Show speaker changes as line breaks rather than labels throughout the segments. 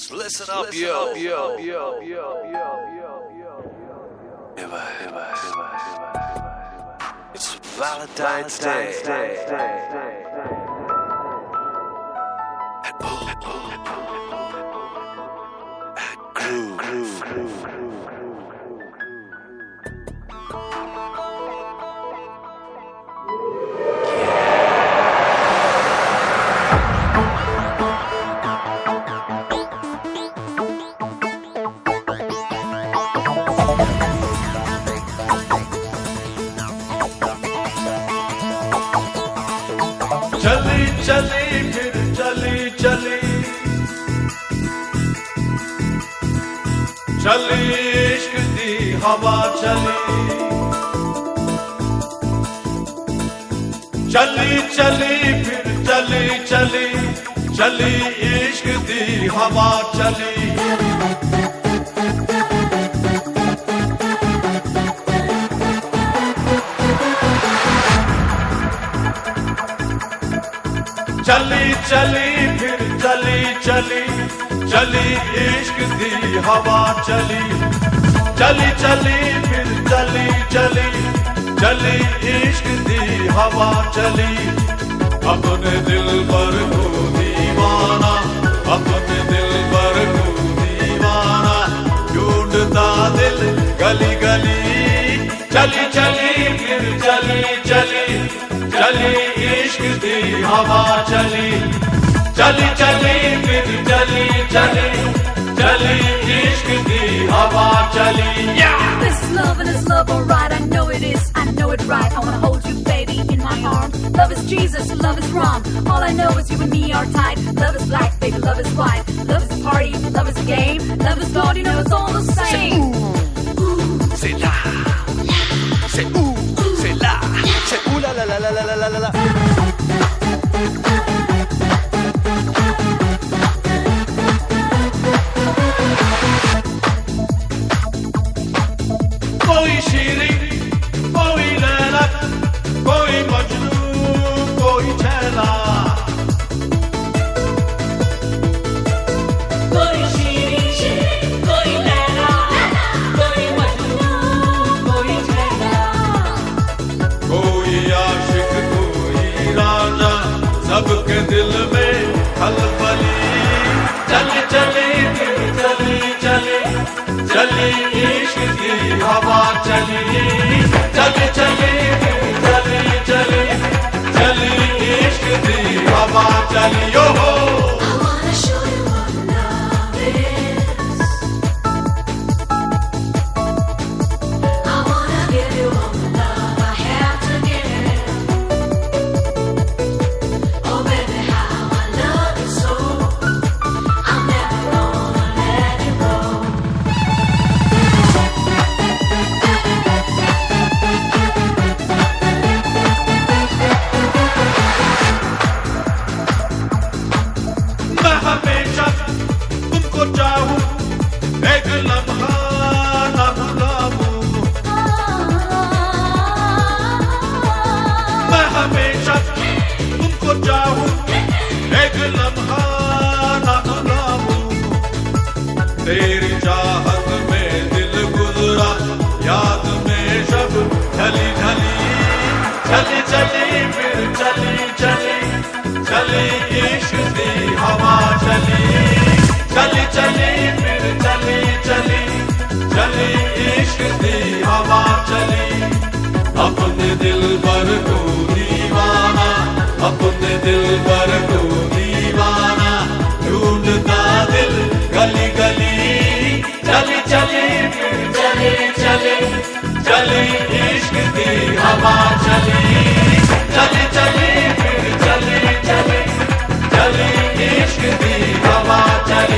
Listen up, yo. It's Valentine's Day. And groove.
चली चली फिर चली चली चली इश्क दी हवा चली चली चली फिर चली चली चली इश्क दी हवा चली चली चली फिर चली चली चली इश्क दी हवा चली चली चली फिर चली चली चली इश्क दी हवा चली अपने दिल पर को दीवाना अपने दिल पर को दीवाना ढूंढता दिल गली गली चली चली फिर चली चली चली इश्क दी हवा चली चली चली फिर चली चली चली इश्क दी हवा चली
This is love and it's love alright. I know it is, I know it right. I wanna hold you baby in my arms. Love is Jesus, love is wrong. All I know is you and me are tied. Love is black baby, love is white. Love is a party, love is a game. Love is God, you know it's all the same.
C'est là, c'est où, c'est là, c'est où la la la la la la la la.
कोई शीरी कोई लैला कोई मजनू कोई छैला
कोई शीरी कोई लैला कोई मजनू कोई छैला
कोई आशिक कोई राजा सबके दिल में खलबली चली चली चली चली चली इश्क की हवा चली चली चली चली चली चली इश्क की हवा चली यो हो
I wanna show you what love is. I wanna give you all the love I have to give. Oh baby, how I love you so. I'm never gonna let you go.
मैं हमेशा तुमको चाहूं एक लम्हा न भुलाऊं मैं हमेशा तुमको चाहूं एक लम्हा न भुलाऊं तेरी चाहत में दिल गुजरा याद में शब ढली ढली चली चली फिर चली चली चली इश्क दी हवा चली चली चली फिर चली चली चली इश्क दी हवा चली अपने दिल पर को दीवाना अपने दिल पर को दीवाना ढूंढता दिल गली गली चली चली फिर चली चली चली इश्क दी हवा चली चली चली फिर चली चली चली इश्क दी हवा चली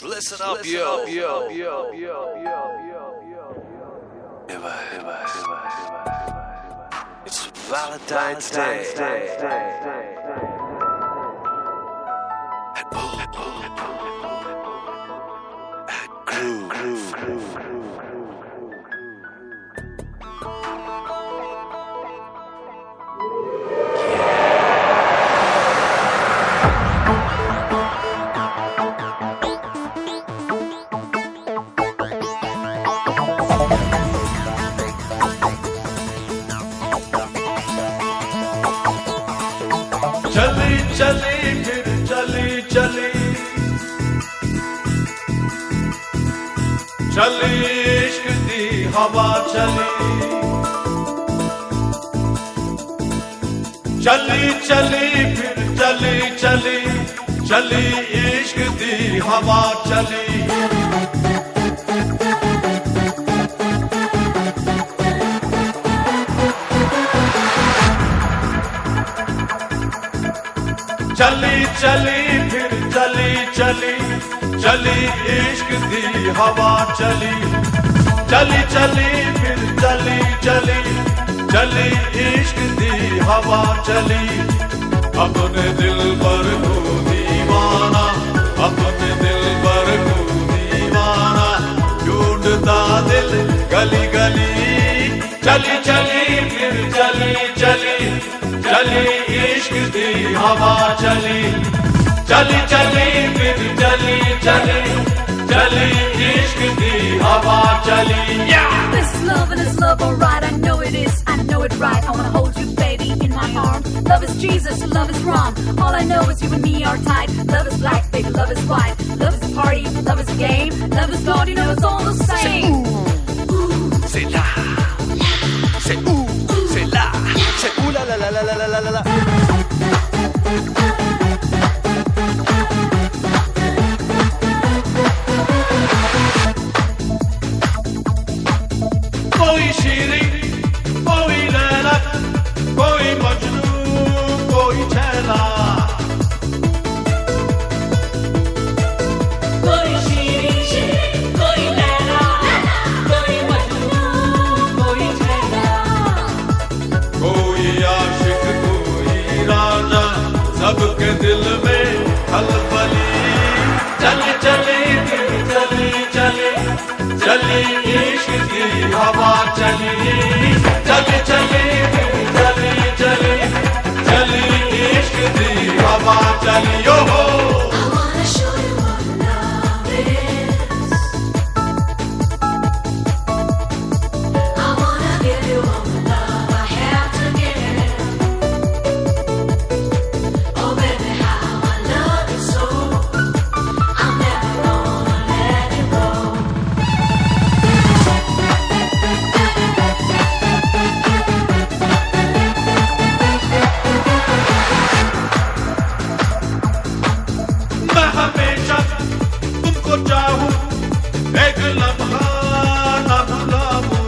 Listen up, yo. It's Valentine's Day. And groove.
चली चली फिर चली चली चली इश्क दी हवा चली चली चली फिर चली चली चली इश्क दी हवा चली चली चली फिर चली चली चली इश्क दी हवा चली चली चली फिर चली चली चली इश्क दी हवा चली अपने दिल पर को दीवाना अपने दिल पर को दीवाना ढूंढता दिल गली गली चली चली फिर चली चली चली इश्क दी हवा चली चली चली फिर चली चली चली इश्क दी हवा चली
This is love and it's love, alright. I know it is, I know it right. I wanna hold you, baby, in my arms. Love is Jesus, love is wrong. All I know is you and me are tied. Love is black, baby, love is white. Love is a party, love is a game. Love is God, you know it's all the same.
C'est là, c'est où, c'est là, c'est où la la la la la la la la.
कोई शीरी कोई लैला कोई मजनू कोई छैला
कोई शीरी कोई लैला कोई मजनू कोई छैला
कोई आशिक कोई राजा सबके दिल में खलबली चली चली फिर चली चली चली इश्क की हवा चली चली चली फिर चली चली चली इश्क की हवा चली यो हो
I wanna show you what love is. I wanna give you all the love I have to give. Oh baby, how I love you so. I'm never gonna let you go.
मैं हमेशा तुमको चाहूं एक लम्हा न भुलाऊं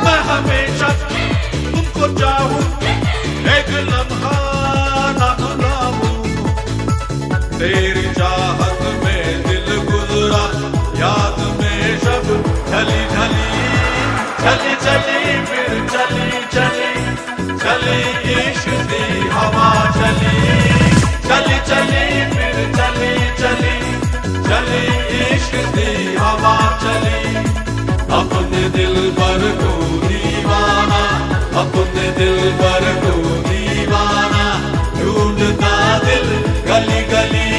मैं हमेशा तुमको चाहूं एक लम्हा न भुलाऊं तेरी चाहत में दिल गुजरा याद में शब ढली ढली चली चली फिर चली चली चली इश्क दी हवा चली चली चली फिर चली चली चली इश्क दी हवा चली अपने दिल पर को दीवाना अपने दिल पर को दीवाना ढूंढता दिल गली गली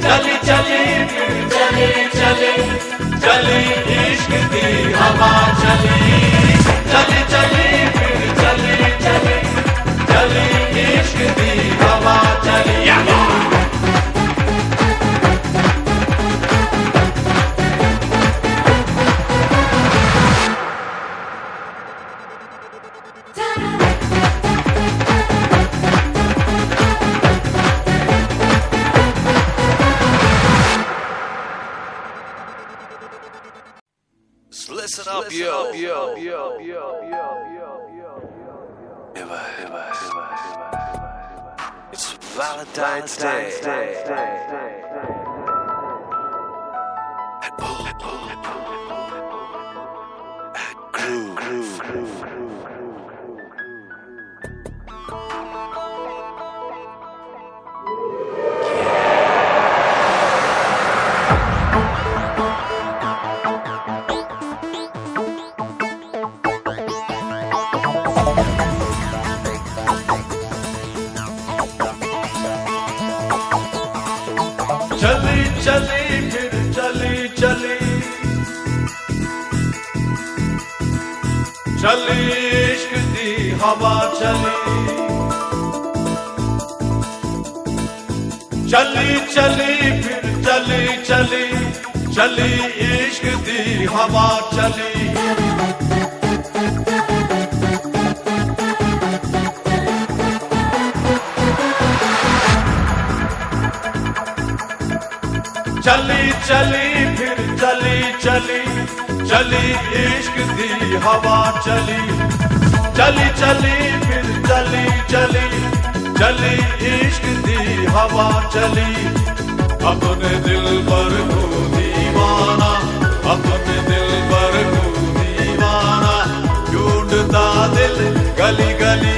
चली चली फिर चली चली चली इश्क दी हवा चली चली चली फिर चली चली चली इश्क दी हवा चली
Listen up, yo. It's Valentine's Day. And
चली चली फिर चली चली चली इश्क दी हवा चली चली चली फिर चली चली चली इश्क दी हवा चली चली चली फिर चली चली चली इश्क दी हवा चली चली चली फिर चली चली चली इश्क दी हवा चली अपने दिल पर को दीवाना अपने दिल पर को दीवाना ढूंढता दिल गली गली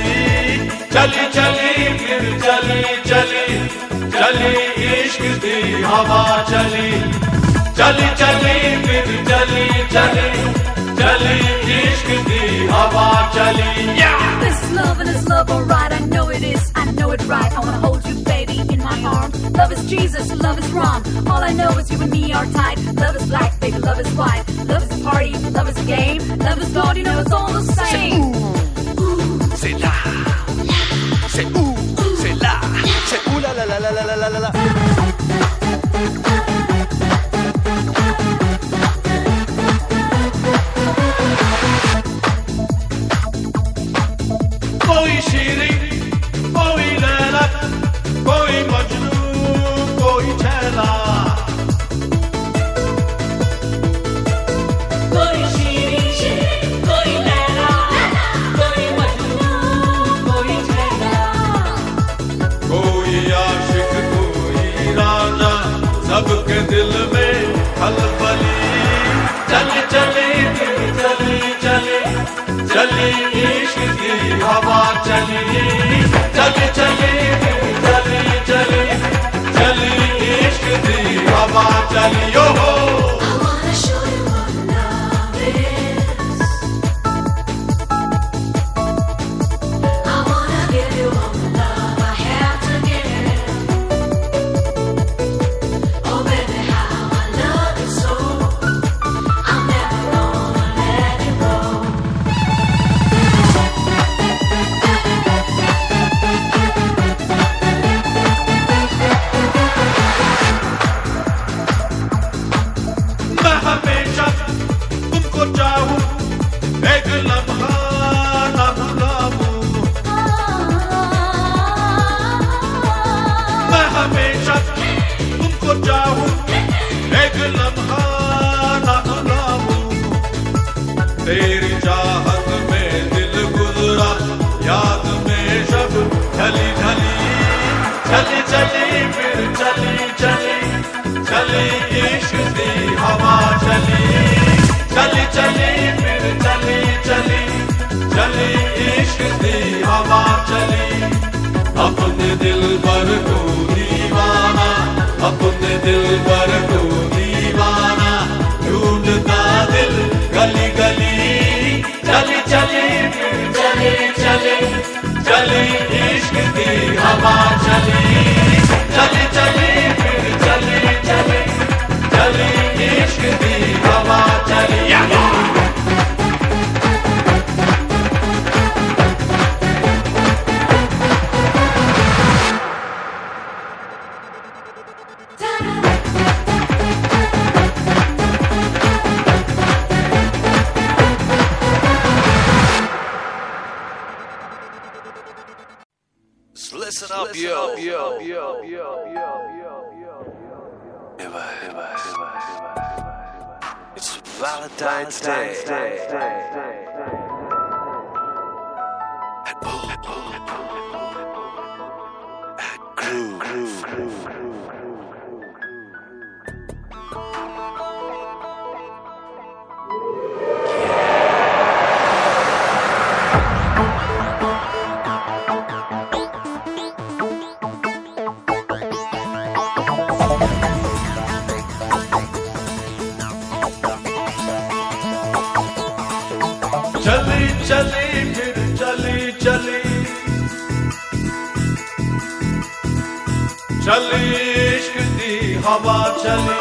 चली चली फिर चली चली चली इश्क दी हवा चली चली चली फिर चली चली चली इश्क दी हवा चली
This is love and it's love, alright. I know it is, I know it right. I wanna hold you, baby, in my arms. Love is Jesus, love is wrong. All I know is you and me are tied. Love is black, baby, love is white. Love is a party, love is a game. Love is God, you know it's all the same.
C'est là, c'est où, c'est là, c'est où la la la la la la la la.
कोई शीरी कोई लैला कोई मजनू कोई छैला
कोई शीरी कोई लैला कोई मजनू कोई छैला
कोई आशिक कोई राजा सबके दिल में खलबली चली चली फिर चली चली चली इश्क की हवा चली चली चली फिर चली चली चली इश्क की हवा चली ओ हो
I wanna show you what love is. I wanna give you all the love I have to give. Oh baby, how I love you so. I'm never gonna let you go.
मैं हमेशा तुमको चाहूं एक लम्हा ना भुलाऊं मैं हमेशा तुमको चाहूं एक लम्हा ना भुलाऊं तेरी चाहत में दिल गुजरा याद में शब ढली ढली चली चली फिर चली चली चली इश्क दी हवा चली चली चली फिर चली चली चली इश्क दी हवा चली अपने दिल पर को दीवाना अपने दिल पर को दीवाना ढूंढता दिल गली गली चली चली फिर चली चली चली इश्क दी हवा चली चली चली फिर चली चली चली इश्क दी हवा चली
Listen up, yo. It's Valentine's Day. Groove.
चली चली फिर चली चली चली इश्क दी हवा चली